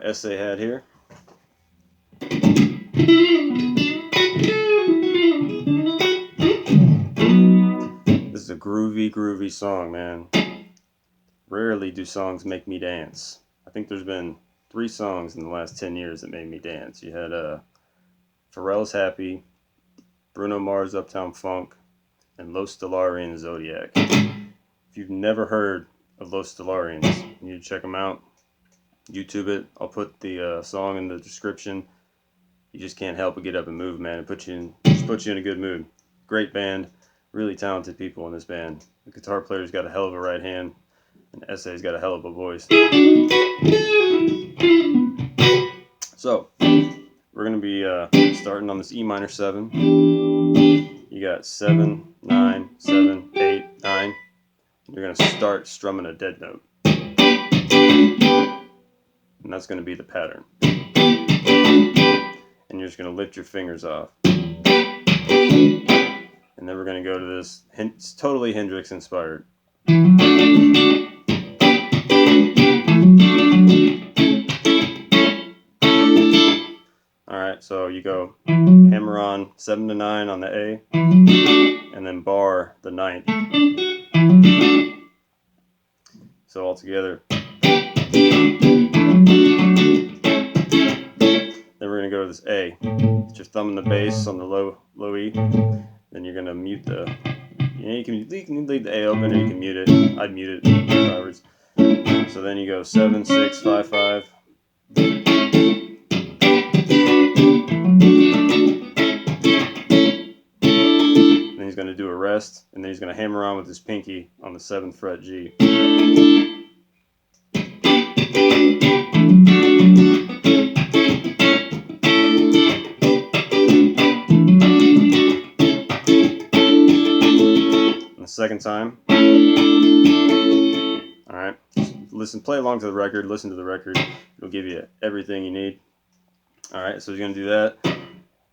essay hat here. This is a groovy song, man. Rarely do songs make me dance. I think there's been 3 songs in the last 10 years that made me dance. You had Pharrell's Happy, Bruno Mars' Uptown Funk, and Los Stellarians Zodiac. If you've never heard of Los Stellarians, you need to check them out. YouTube it. I'll put the song in the description. You just can't help but get up and move, man. It puts you in a good mood. Great band. Really talented people in this band. The guitar player's got a hell of a right hand, and Essay's got a hell of a voice. So, we're going to be starting on this E minor 7. You got 7, 9, 7, 8, 9. You're going to start strumming a dead note. And that's going to be the pattern. And you're just going to lift your fingers off. And then we're going to go to this, it's totally Hendrix inspired. Alright, so you go hammer on 7 to 9 on the A, and then bar the 9th. So all together. Then we're going to go to this A. Put your thumb in the bass on the low E. Then you're going to mute the... you can leave the A open or you can mute it. I'd mute it if I was. So then you go 7, 6, 5, 5. Then he's going to do a rest. And then he's going to hammer on with his pinky on the 7th fret G. Second time. Alright, listen, play along to the record, listen to the record, it'll give you everything you need. Alright, so he's going to do that,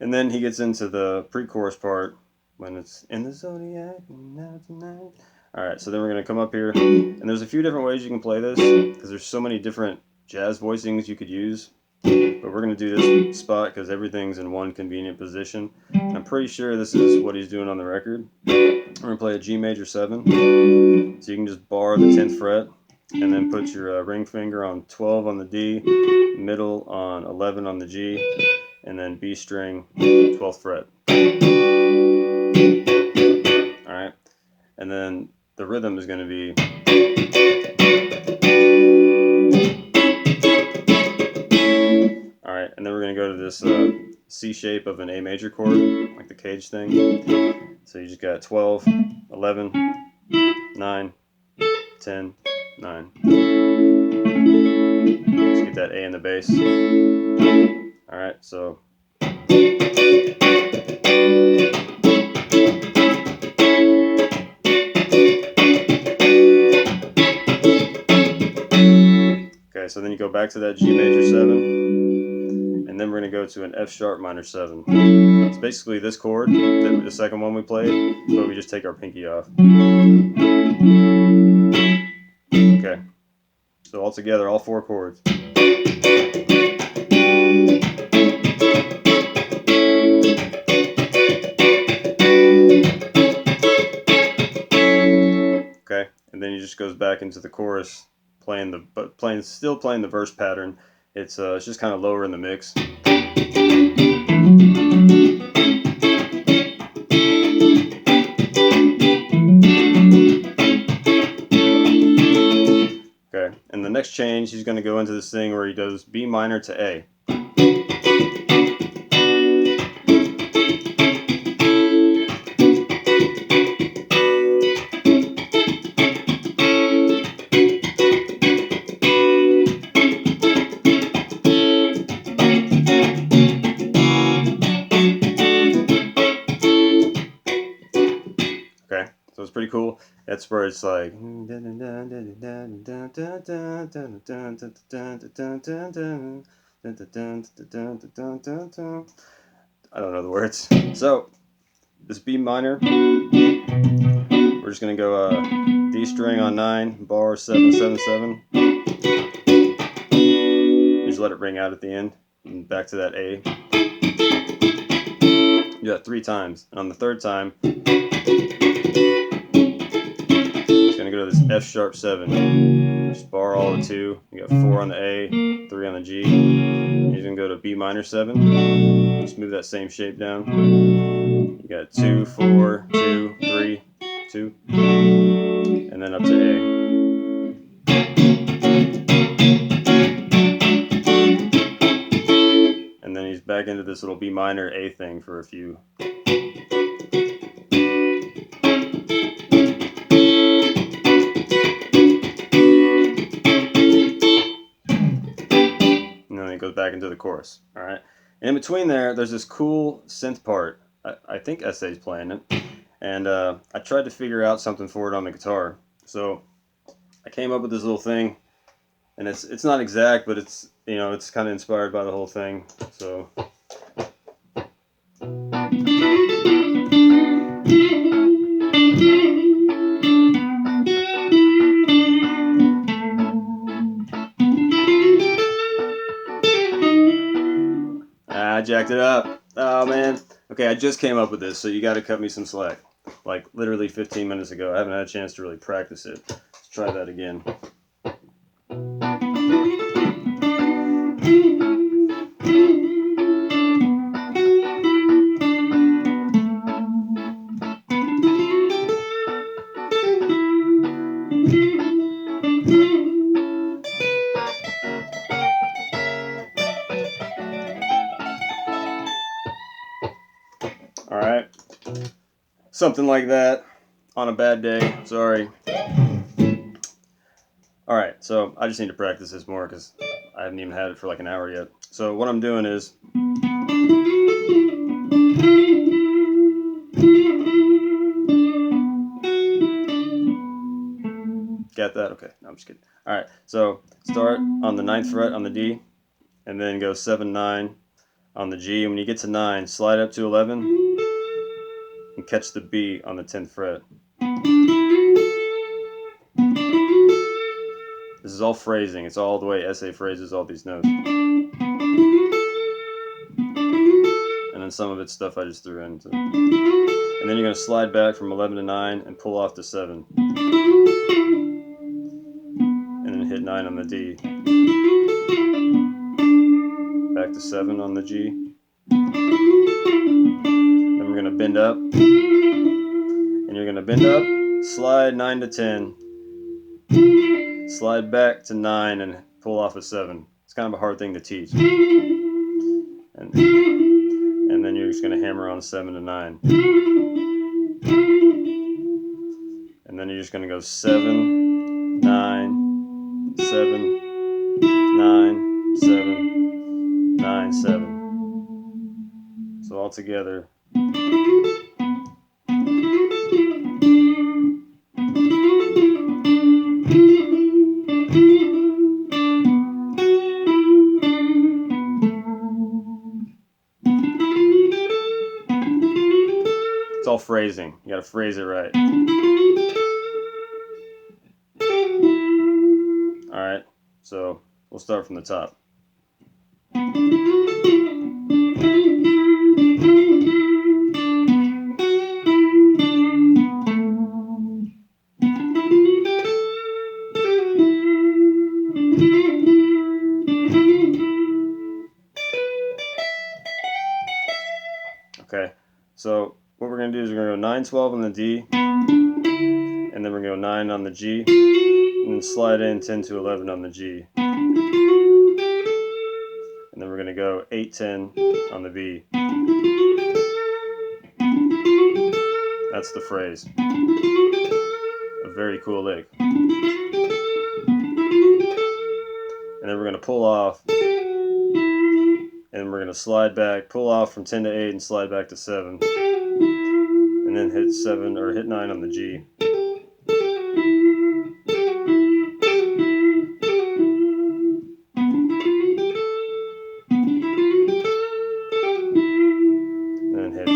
and then he gets into the pre-chorus part when it's in the Zodiac, now tonight. Alright, so then we're going to come up here, and there's a few different ways you can play this, because there's so many different jazz voicings you could use. But we're going to do this spot because everything's in one convenient position. I'm pretty sure this is what he's doing on the record. We're going to play a G major 7. So you can just bar the 10th fret and then put your ring finger on 12 on the D, middle on 11 on the G, and then B string 12th fret. Alright, and then the rhythm is going to be... Alright, and then we're going to go to this C shape of an A major chord, like the cage thing. So you just got 12, 11, 9, 10, 9. Just get that A in the bass. Alright, so... Okay, so then you go back to that G major 7, and then we're going to go to an F sharp minor 7. It's basically this chord, the second one we played, but we just take our pinky off. Okay, so all together, all 4 chords. Okay, and then he just goes back into the chorus, still playing the verse pattern. It's just kind of lower in the mix. Okay, and the next change, he's going to go into this thing where he does B minor to A. Okay, so it's pretty cool. That's where it's like... I don't know the words. So, this B minor, we're just going to go D string on 9, bar 7, 7, 7. You're just range, let it ring out at the end, and back to that A. Do that 3 times, and on the 3rd time, it's going to go to this F sharp 7. Just bar all the 2. You got 4 on the A, 3 on the G. He's going to go to B minor 7. Just move that same shape down. You got 2, 4, 2, 3, 2, and then up to A. And then he's back into this little B minor A thing for a few. And then he goes back into the chorus. All right. And in between there's this cool synth part. I think S.A.'s playing it. And I tried to figure out something for it on the guitar. So I came up with this little thing. And it's not exact, but it's, you know, it's kind of inspired by the whole thing. So I jacked it up. Oh man. Okay, I just came up with this, so you got to cut me some slack. Like literally 15 minutes ago. I haven't had a chance to really practice it. Let's try that again. All right, something like that on a bad day. Sorry. All right, so I just need to practice this more because I haven't even had it for like an hour yet. So what I'm doing is got that? Okay, no, I'm just kidding. All right, so start on the 9th fret on the D, and then go 7, 9 on the G. And when you get to 9, slide up to 11. And catch the B on the 10th fret. This is all phrasing. It's all the way S.A. phrases all these notes. And then some of it's stuff I just threw into. And then you're going to slide back from 11 to 9 and pull off to 7. And then hit 9 on the D. Back to 7 on the G. Then we're going to bend up. And you're going to bend up, slide 9 to 10, slide back to 9 and pull off a 7. It's kind of a hard thing to teach. And then you're just going to hammer on 7 to 9. And then you're just going to go 7, 9, 7, 9, 7, 9, 7. So all together. It's all phrasing. You got to phrase it right. All right, so we'll start from the top. Okay, so what we're going to do is we're going to go 9, 12 on the D, and then we're going to go 9 on the G, and then slide in 10 to 11 on the G. And then we're going to go 8, 10 on the B. That's the phrase. A very cool lick. And then we're going to pull off, and we're going to slide back, pull off from 10 to 8 and slide back to 7. And then hit 7 or hit 9 on the G. And then hit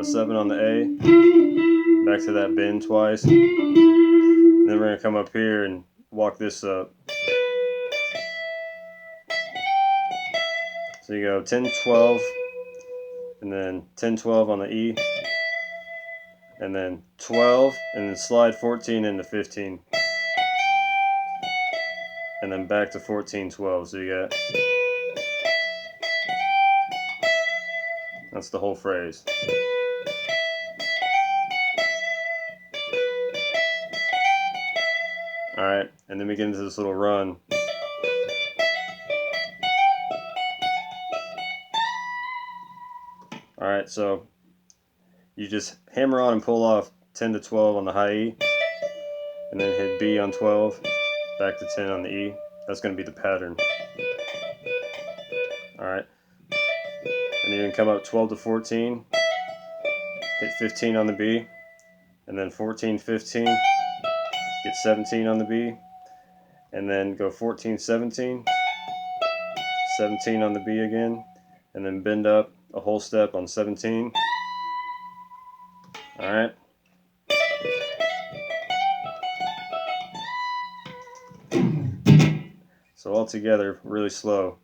7 on the A. Back to that bend twice. And then we're going to come up here and walk this up. So you go 10, 12, and then 10, 12 on the E, and then 12, and then slide 14 into 15, and then back to 14, 12. So you got, that's the whole phrase. Alright, and then we get into this little run. Alright, so you just hammer on and pull off 10 to 12 on the high E, and then hit B on 12, back to 10 on the E. That's going to be the pattern. Alright, and then you can come up 12 to 14, hit 15 on the B, and then 14, 15, get 17 on the B, and then go 14, 17, 17 on the B again, and then bend up a whole step on 17. Alright. So all together, really slow.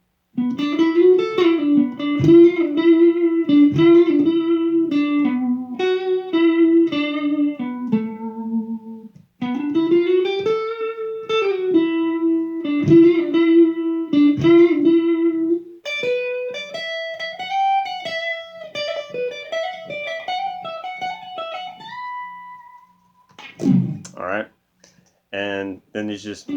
Alright, and then you just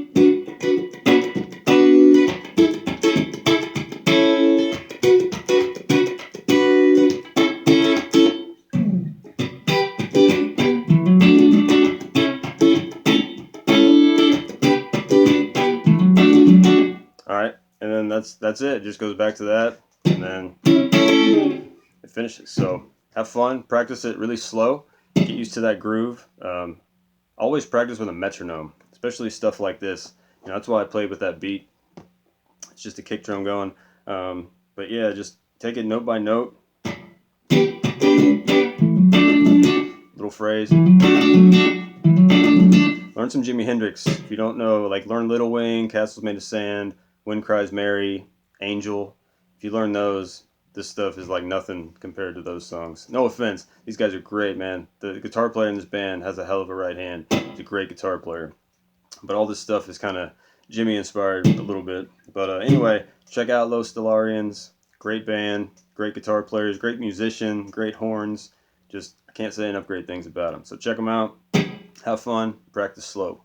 alright, and then that's it. It just goes back to that, and then it finishes. So have fun, practice it really slow, get used to that groove. Always practice with a metronome, especially stuff like this. You know, that's why I played with that beat. It's just a kick drum going. But yeah, just take it note by note. Little phrase. Learn some Jimi Hendrix. If you don't know, like learn Little Wing, Castles Made of Sand, Wind Cries Mary, Angel. If you learn those, this stuff is like nothing compared to those songs. No offense, these guys are great, man. The guitar player in this band has a hell of a right hand. He's a great guitar player. But all this stuff is kind of Jimmy inspired a little bit. But anyway, check out Los Stellarians. Great band, great guitar players, great musician, great horns. Just, I can't say enough great things about them. So check them out. Have fun. Practice slow.